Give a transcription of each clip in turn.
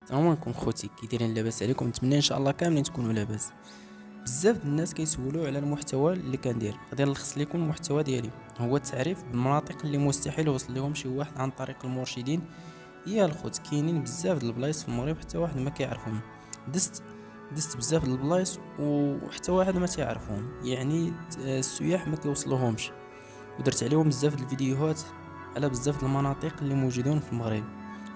السلام عليكم خوتي، كي دايرين؟ لاباس عليكم؟ نتمنى ان شاء الله كاملين تكونوا لاباس. بزاف د الناس كيسولوا على المحتوى اللي كندير. غادي نلخص لكم المحتوى ديالي. هو التعريف بالمناطق اللي مستحيل يوصل لهم شي واحد عن طريق المرشدين. يا الخوت، كاينين بزاف د البلايص في المغرب حتى واحد ما كيعرفهم. دست بزاف د البلايص وحتى واحد ما تعرفهم، يعني السياح ما كيوصلوهمش. ودرت عليهم بزاف د الفيديوهات على بزاف د المناطق اللي موجودين في المغرب.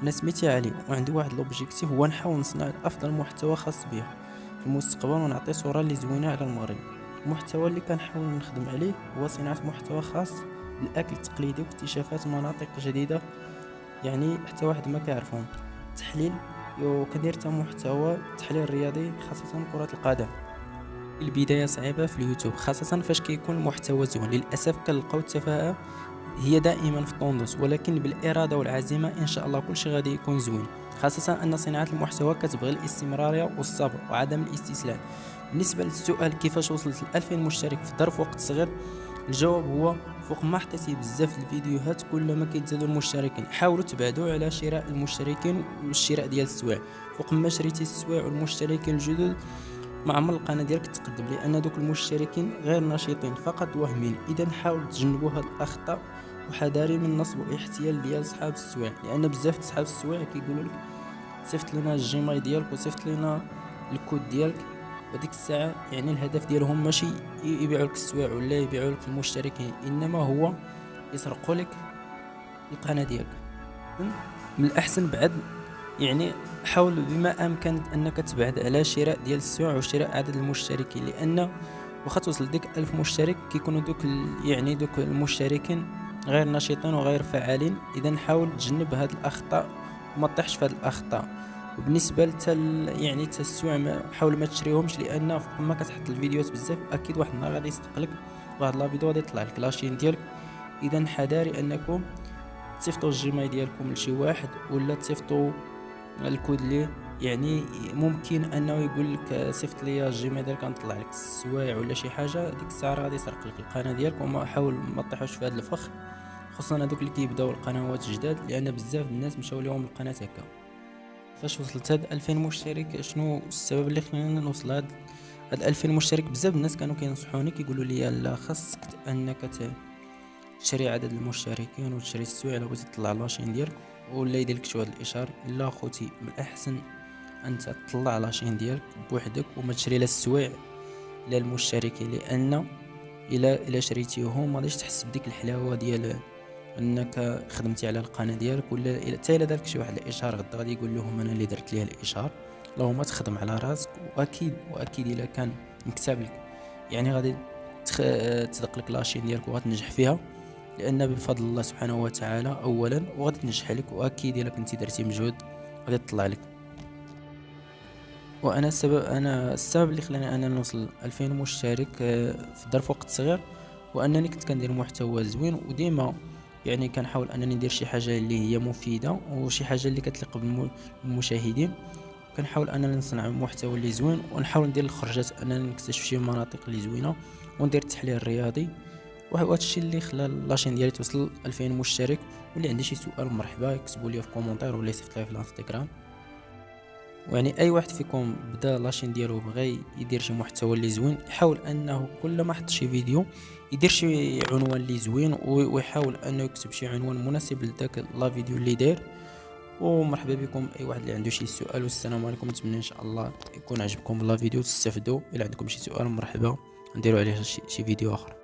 انا سميتي علي وعندي واحد لوبجيكتيف، هو نحاول نصنع افضل محتوى خاص بيا في المستقبل ونعطي صورة اللي زوينة على المغرب. المحتوى اللي كنحاول نخدم عليه هو صناعة محتوى خاص بالاكل التقليدي واكتشافات مناطق جديدة، يعني حتى واحد ما كيعرفهم. تحليل، كندير حتى محتوى تحليل رياضي خاصة كرة القدم. البداية صعيبة في اليوتيوب، خاصة فاش كيكون المحتوى زوين. للأسف كنلقاو التفاهة هي دائما في الطوندوس، ولكن بالإرادة والعزيمة إن شاء الله كل شيء غادي يكون زوين. خاصة أن صناعة المحتوى كتبغي الاستمرارية والصبر وعدم الاستسلام. بالنسبة للسؤال كيفاش وصلت ل 2000 مشترك في ظرف وقت صغير، الجواب هو فوق ما حطيتي بزاف الفيديوهات كل ما كيتزادوا المشتركين. حاولوا تبعدوا على شراء المشتركين والشراء ديال السوايع. فوق ما شريتي السوايع والمشتركين الجدد مع عمر القناه ديالك تقدم، لان دوك المشتركين غير نشيطين فقط وهمين. اذا حاولوا تجنبوا هاد الاخطاء وحذاري من نصب واحتيال ديال صحاب السوايع، لان بزاف د صحاب السوايع كيقولوا لك صيفط لنا الجيمايل ديالك وصيفط لنا الكود ديالك، وديك الساعه يعني الهدف ديالهم ماشي يبيعوا لك السوايع ولا يبيعوا لك المشتركين، انما هو يسرقوا لك القناه ديالك. من الاحسن بعد، يعني حاول بما امكن انك تبعد على شراء ديال السوع وشراء عدد المشتركين، لان واخا توصل ديك 1000 مشترك كيكونوا يعني دوك المشتركين غير نشيطين وغير فعالين. اذا حاول تجنب هاد الاخطاء وما تطيحش في هاد الاخطاء. وبالنسبه يعني السوع حاول ما تشريهمش، لان فوق ما كتحط الفيديوهات بزاف اكيد واحد النهار غادي يصدق لك واحد لا فيديو غادي يطلع لك لاشين ديالك. اذا حذاري انكم تصيفطوا الجيمايل ديالكم لشي واحد ولا تصيفطوا الكود ليه، يعني ممكن انه يقول لك صيفط لي الجيميل ديالك نطلع لك السوايع ولا شي حاجه. ديك الساعه غادي يسرق لك القناه ديالك. وما حاول ما تطيحوش في هذا الفخ، خصوصا هذوك اللي كيبداو القنوات جداد، لان بزاف الناس مشاو لهم القناه هكا. فاش وصلت هاد 2000 مشترك، شنو السبب اللي خلاني نوصل هاد 2000 مشترك؟ بزاف الناس كانوا كينصحوني كيقولوا لي لا، خاصك انك تشري عدد المشتركين وتشري السوايع الا بغيتي تطلع لاشين ديالك، ولا يدير لك شي هاد الاشهار. لا خوتي، من الاحسن انت تطلع لاشين ديالك بوحدك وما تشري لا السوايع لا المشتركين، لان الا شريتيهم ما غاديش تحس بديك الحلاوه ديال انك خدمتي على القناه ديالك. ولا حتى الا دارك شي واحد الاشهار غدا غادي يقول لهم انا اللي درت ليه الاشهار. اللهم تخدم على راسك، واكيد الا كان مكتاب لك يعني غادي تصدق لك لاشين ديالك وغتنجح فيها، لان بفضل الله سبحانه وتعالى اولا وغادي تنجح لك. واكيد الا كنتي درتي مجهود غادي تطلع لك. انا السبب اللي خلاني انا نوصل 2000 مشترك في ظرف وقت صغير، وانني كنت كندير محتوى زوين، وديما يعني كنحاول انني ندير شي حاجه اللي هي مفيده وشي حاجه اللي كتليق بالمشاهدين. كنحاول انني نصنع محتوى اللي زوين، ونحاول ندير الخرجات انني نكتشف شي مناطق اللي زوينه وندير التحليل الرياضي. وهذا الشيء اللي خلى لاشين ديالي توصل 2000 مشترك. واللي عندي شي سؤال مرحبا يكتبوا لي في كومونتير ولا يصيفط لي في الانستغرام. ويعني اي واحد فيكم بدا لاشين ديالو بغى يدير شي محتوى اللي زوين، يحاول انه كل ما حط شي فيديو يدير شي عنوان اللي زوين، ويحاول انه يكتب شي عنوان مناسب لذاك لا فيديو اللي داير. ومرحبا بكم اي واحد اللي عنده شي سؤال، والسلام عليكم. نتمنى ان شاء الله يكون عجبكم لا فيديو تستافدوا. الا عندكم شي سؤال مرحبا نديروا عليه شي فيديو اخر.